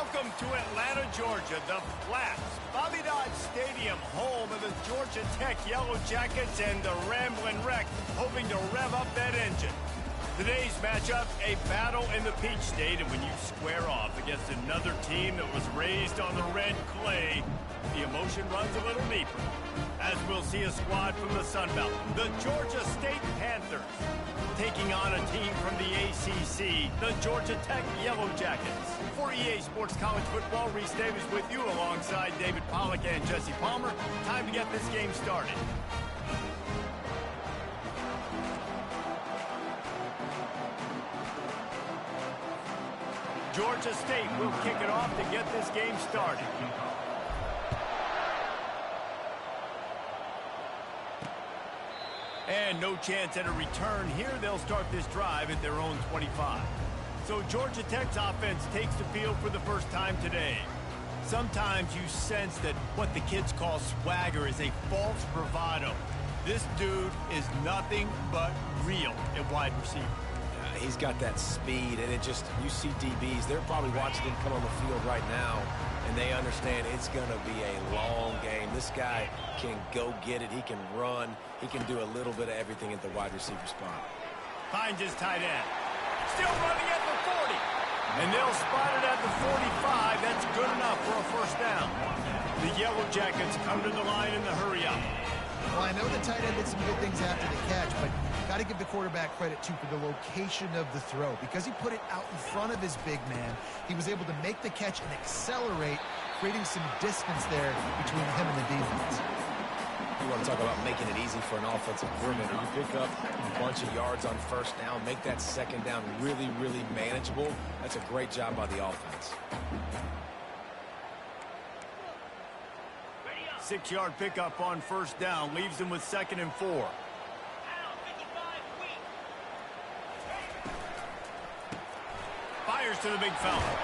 Welcome to Atlanta, Georgia, the Flats, Bobby Dodd Stadium, home of the Georgia Tech Yellow Jackets and the Ramblin' Wreck, hoping to rev up that engine. Today's matchup, a battle in the Peach State, and when you square off against another team that was raised on the red clay, the emotion runs a little deeper. As we'll see a squad from the Sun Belt, the Georgia State Panthers, taking on a team from the ACC, the Georgia Tech Yellow Jackets. For EA Sports College Football, Reese Davis with you alongside David Pollack and Jesse Palmer. Time to get this game started. Georgia State will kick it off to get this game started. And no chance at a return here. They'll start this drive at their own 25. So Georgia Tech's offense takes the field for the first time today. Sometimes you sense that what the kids call swagger is a false bravado. This dude is nothing but real at wide receiver. He's got that speed, and you see DBs, they're probably watching him come on the field right now, and they understand it's going to be a long game. This guy can go get it. He can run. He can do a little bit of everything at the wide receiver spot. Finds his tight end. Still running at the 40. And they'll spot it at the 45. That's good enough for a first down. The Yellow Jackets come to the line in the hurry-up. Well, I know the tight end did some good things after the catch, but got to give the quarterback credit, too, for the location of the throw. Because he put it out in front of his big man, he was able to make the catch and accelerate, creating some distance there between him and the defense. You want to talk about making it easy for an offensive coordinator. You pick up a bunch of yards on first down, make that second down really, really manageable. That's a great job by the offense. 6-yard pickup on first down, leaves them with 2nd and 4. Fires to the big fella.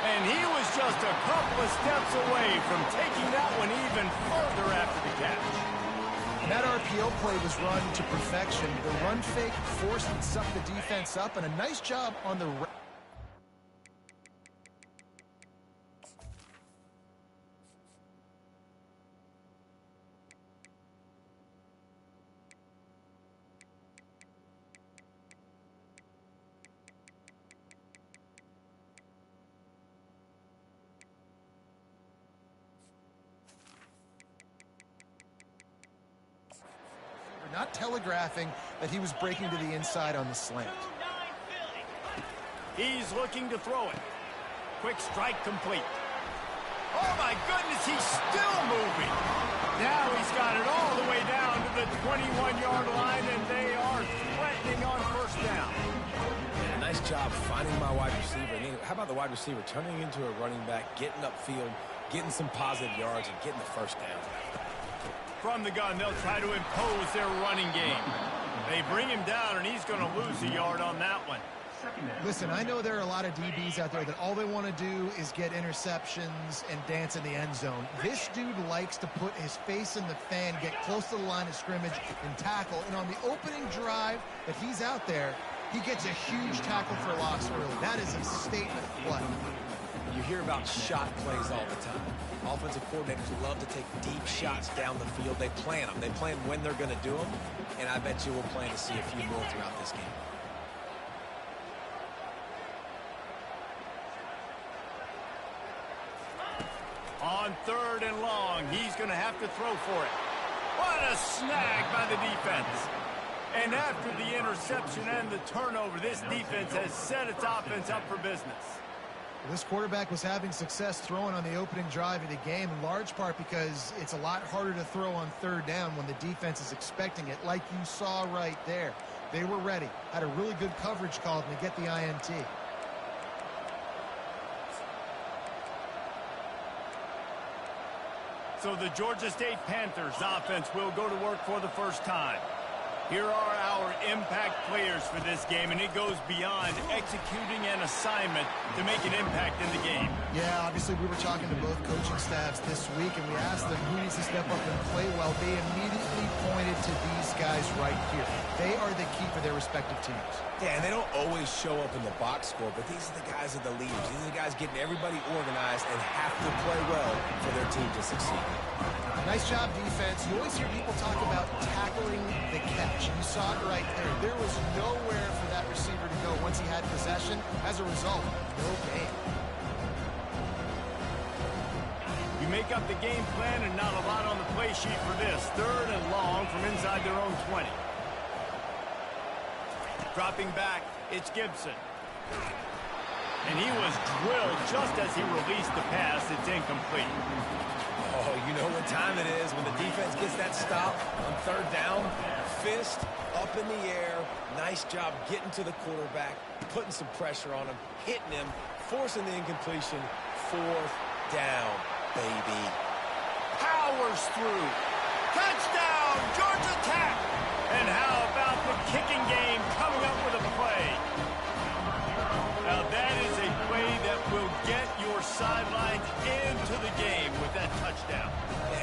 And he was just a couple of steps away from taking that one even further after the catch. And that RPO play was run to perfection. The run fake forced and sucked the defense up, and a nice job on the not telegraphing that he was breaking to the inside on the slant. He's looking to throw it. Quick strike complete. Oh my goodness, he's still moving. Now he's got it all the way down to the 21-yard line, and they are threatening on first down. Yeah, nice job finding my wide receiver. And then, how about the wide receiver turning into a running back, getting upfield, getting some positive yards, and getting the first down. From the gun, they'll try to impose their running game. They bring him down, and he's going to lose a yard on that one. Listen, I know there are a lot of DBs out there that all they want to do is get interceptions and dance in the end zone. This dude likes to put his face in the fan, get close to the line of scrimmage, and tackle. And on the opening drive that he's out there, he gets a huge tackle for loss early. That is a statement play. You hear about shot plays all the time. Offensive coordinators love to take deep shots down the field. They plan them. They plan when they're going to do them, and I bet you we'll plan to see a few more throughout this game. On 3rd and long, he's going to have to throw for it. What a snag by the defense. And after the interception and the turnover, this defense has set its offense up for business. This quarterback was having success throwing on the opening drive of the game, in large part because it's a lot harder to throw on 3rd down when the defense is expecting it, like you saw right there. They were ready, had a really good coverage call to get the INT. So the Georgia State Panthers offense will go to work for the first time. Here are our impact players for this game, and it goes beyond executing an assignment to make an impact in the game. Yeah, obviously we were talking to both coaching staffs this week, and we asked them who needs to step up and play well. They immediately pointed to these guys right here. They are the key for their respective teams. Yeah, and they don't always show up in the box score, but these are the guys that are the leaders. These are the guys getting everybody organized and have to play well for their team to succeed. Nice job, defense. You always hear people talk about tackling the catch. You saw it right there. There was nowhere for that receiver to go once he had possession. As a result, no gain. You make up the game plan and not a lot on the play sheet for this. 3rd and long from inside their own 20. Dropping back, it's Gibson. And he was drilled just as he released the pass. It's incomplete. Oh, you know what time it is when the defense gets that stop on 3rd down. Fist up in the air. Nice job getting to the quarterback, putting some pressure on him, hitting him, forcing the incompletion. 4th down, baby. Powers through. Touchdown, Georgia Tech. And how about the kicking game coming up with a play? Now that is a play that will get your sidelines into the game with that touchdown.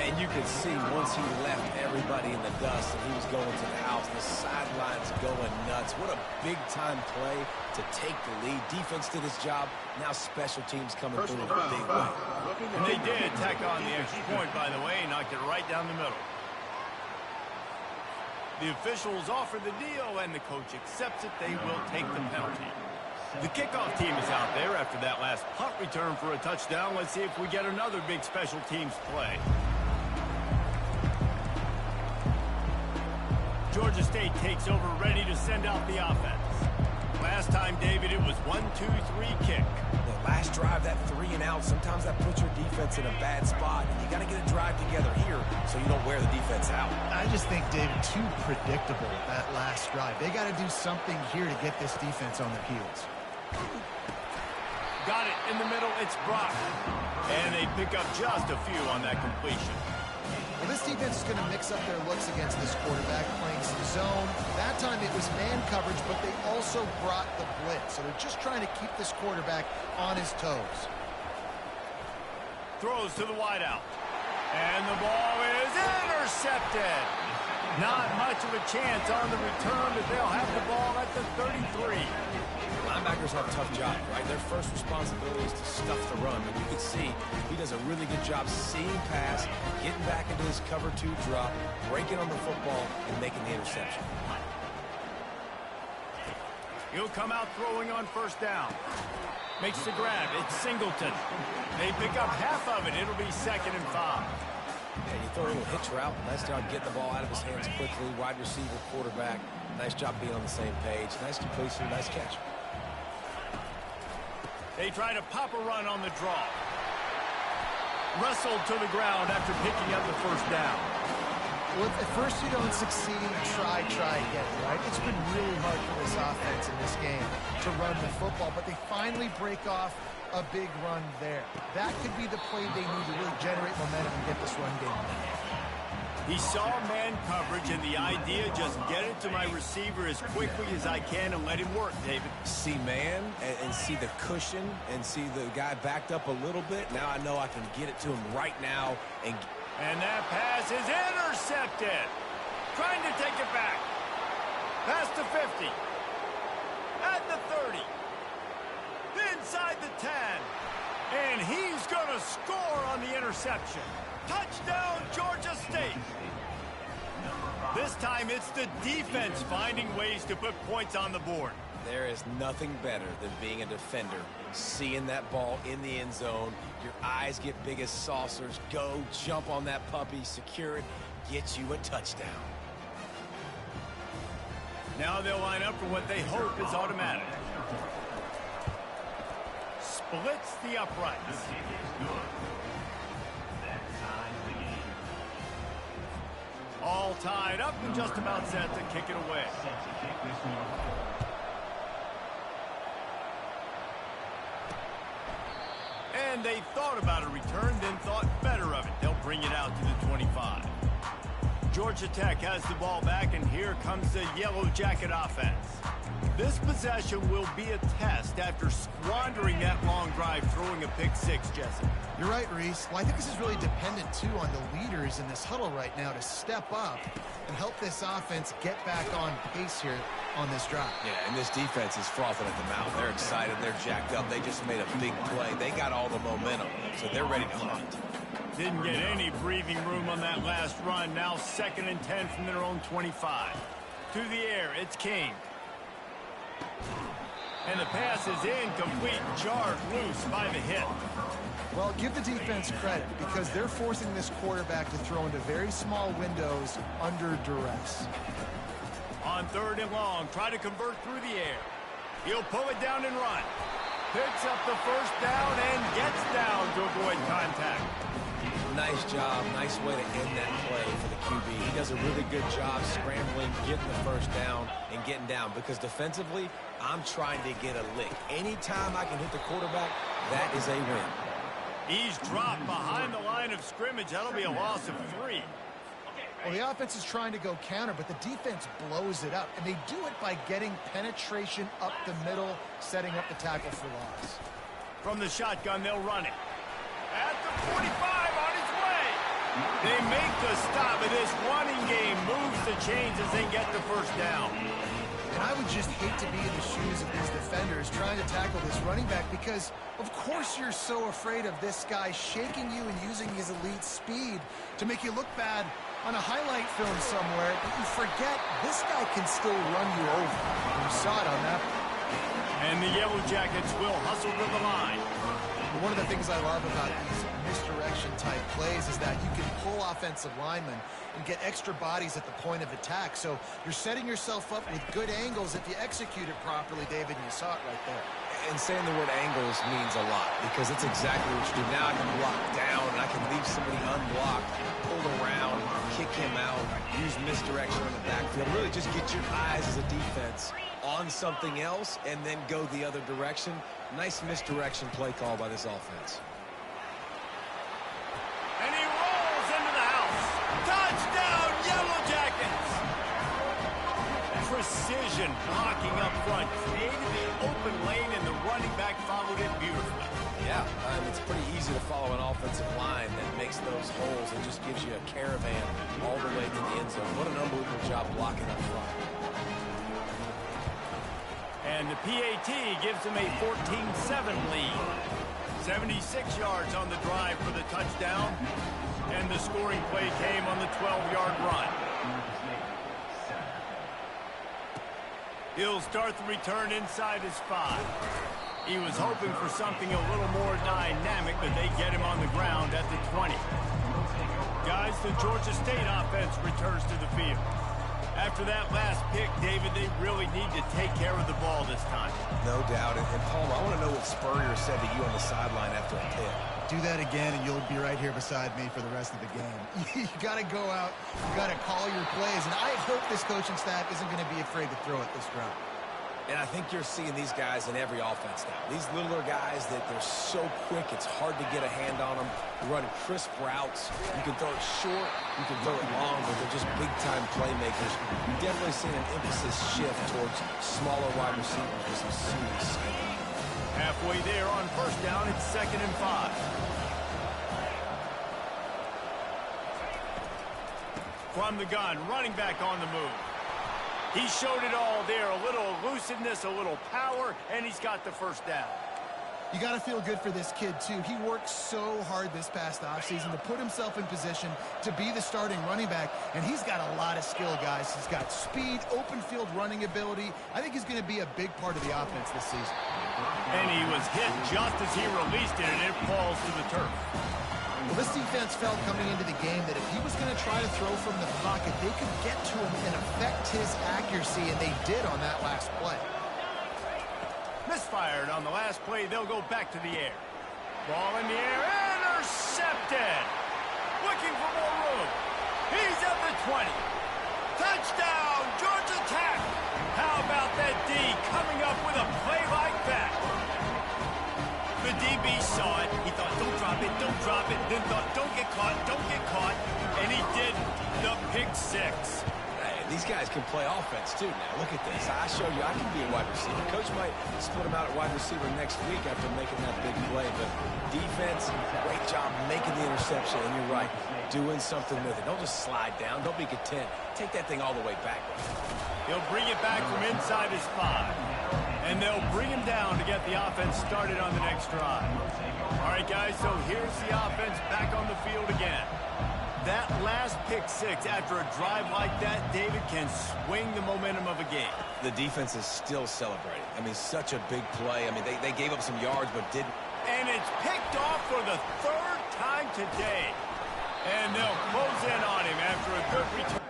And you could see once he left everybody in the dust and he was going to the house, the sidelines going nuts. What a big-time play to take the lead. Defense did his job. Now special teams coming through in a big way. And they did tack on the extra point, by the way, knocked it right down the middle. The officials offer the deal, and the coach accepts it. They will take the penalty. The kickoff team is out there after that last punt return for a touchdown. Let's see if we get another big special teams play. Georgia State takes over, ready to send out the offense. Last time, David, it was 1-2-3 kick. The last drive, that 3 and out, sometimes that puts your defense in a bad spot. And you got to get a drive together here so you don't wear the defense out. I just think, David, too predictable, that last drive. They got to do something here to get this defense on their heels. Got it in the middle. It's Brock. And they pick up just a few on that completion. Well, this defense is going to mix up their looks against this quarterback, playing some zone. That time it was man coverage, but they also brought the blitz. So they're just trying to keep this quarterback on his toes. Throws to the wideout. And the ball is intercepted. Not much of a chance on the return, but they'll have the ball at the 33. Linebackers have a tough job, right? Their first responsibility is to stuff the run. And you can see he does a really good job seeing pass, getting back into his cover 2 drop, breaking on the football, and making the interception. He'll come out throwing on 1st down. Makes the grab. It's Singleton. They pick up half of it. It'll be 2nd and 5. And you throw a little hitch route. Nice job getting the ball out of his hands quickly. Wide receiver, quarterback. Nice job being on the same page. Nice completion, nice catch. They try to pop a run on the draw. Wrestled to the ground after picking up the 1st down. Well, at first you don't succeed, try again, right? It's been really hard for this offense in this game to run the football, but they finally break off a big run there. That could be the play they need to really generate momentum and get this run game. He saw man coverage, and the idea, just get it to my receiver as quickly as I can and let him work, David. See man and see the cushion and see the guy backed up a little bit. Now I know I can get it to him right now. And that pass is intercepted. Trying to take it back. Past the 50. At the 30. Inside the 10. And he's going to score on the interception. Touchdown, Georgia State. This time it's the defense finding ways to put points on the board. There is nothing better than being a defender. Seeing that ball in the end zone, your eyes get big as saucers. Go, jump on that puppy, secure it, get you a touchdown. Now they'll line up for what they hope is automatic. Splits the uprights. All tied up and just about set to kick it away. And they thought about a return, then thought better of it. They'll bring it out to the 25. Georgia Tech has the ball back, and here comes the Yellow Jacket offense. This possession will be a test after squandering that long drive, throwing a pick six, Jesse. You're right, Reese. Well, I think this is really dependent, too, on the leaders in this huddle right now to step up and help this offense get back on pace here on this drive. Yeah, and this defense is frothing at the mouth. They're excited. They're jacked up. They just made a big play. They got all the momentum, so they're ready to hunt. Didn't get any breathing room on that last run. Now 2nd and 10 from their own 25. To the air, it's King. And the pass is incomplete, jarred loose by the hit. Well, give the defense credit because they're forcing this quarterback to throw into very small windows under duress. On 3rd and long, try to convert through the air. He'll pull it down and run. Picks up the first down and gets down to avoid contact. Nice job. Nice way to end that play for the QB. He does a really good job scrambling, getting the first down, and getting down. Because defensively, I'm trying to get a lick. Anytime I can hit the quarterback, that is a win. He's dropped behind the line of scrimmage. That'll be a loss of 3. Well, the offense is trying to go counter, but the defense blows it up. And they do it by getting penetration up the middle, setting up the tackle for loss. From the shotgun, they'll run it. At the 45, on his way. They make the stop, and this running game moves the chains as they get the first down. And I would just hate to be in the shoes of these defenders trying to tackle this running back because, of course, you're so afraid of this guy shaking you and using his elite speed to make you look bad on a highlight film somewhere, but you forget this guy can still run you over. You saw it on that. And the Yellow Jackets will hustle to the line. One of the things I love about these misdirection-type plays is that you can pull offensive linemen and get extra bodies at the point of attack. So you're setting yourself up with good angles if you execute it properly, David, and you saw it right there. And saying the word angles means a lot because it's exactly what you do. Now I can block down, and I can leave somebody unblocked, pull around, kick him out, use misdirection on the backfield. Really just get your eyes as a defense on something else and then go the other direction. Nice misdirection play call by this offense. And he rolls into the house. Touchdown, Yellow Jackets! Precision blocking up front. Created the open lane, and the running back followed it beautifully. Yeah, it's pretty easy to follow an offensive line that makes those holes and just gives you a caravan all the way to the end zone. What an unbelievable job blocking up front. And the PAT gives them a 14-7 lead. 76 yards on the drive for the touchdown. And the scoring play came on the 12-yard run. He'll start the return inside his 5. He was hoping for something a little more dynamic, but they get him on the ground at the 20. Guys, the Georgia State offense returns to the field. After that last pick, David, they really need to take care of the ball this time. No doubt. And Palmer, I want to know what Spurrier said to you on the sideline after a pick. Do that again, and you'll be right here beside me for the rest of the game. You got to go out. You got to call your plays. And I hope this coaching staff isn't going to be afraid to throw it this route. And I think you're seeing these guys in every offense now. These littler guys that they're so quick, it's hard to get a hand on them. They're running crisp routes. You can throw it short, you can throw it long, but they're just big-time playmakers. You're definitely seeing an emphasis shift towards smaller wide receivers with some serious skill. Halfway there on first down, it's 2nd and 5. From the gun, running back on the move. He showed it all there, a little elusiveness, a little power, and he's got the first down. You got to feel good for this kid, too. He worked so hard this past offseason to put himself in position to be the starting running back, and he's got a lot of skill, guys. He's got speed, open field running ability. I think he's going to be a big part of the offense this season. And he was hit just as he released it, and it falls to the turf. Well, this defense felt coming into the game that if he was going to try to throw from the pocket, they could get to him and affect his accuracy, and they did on that last play. Misfired on the last play. They'll go back to the air. Ball in the air. Intercepted. Looking for more room. He's at the 20. Touchdown, Georgia Tech. How about that D coming up with a play like that? The DB saw it. He thought, don't drop it, then thought, don't get caught, and he did. The pick 6. guys can play offense, too, now. Look at this. I show you I can be a wide receiver. Coach might split him out at wide receiver next week after making that big play. But defense, great job making the interception. And you're right, doing something with it. Don't just slide down. Don't be content. Take that thing all the way back. He'll bring it back from inside his 5. And they'll bring him down to get the offense started on the next drive. All right, guys, so here's the offense back on the field again. That last pick 6 after a drive like that, David, can swing the momentum of a game. The defense is still celebrating. I mean, such a big play. I mean, they gave up some yards but didn't. And it's picked off for the 3rd time today. And they'll close in on him after a good return.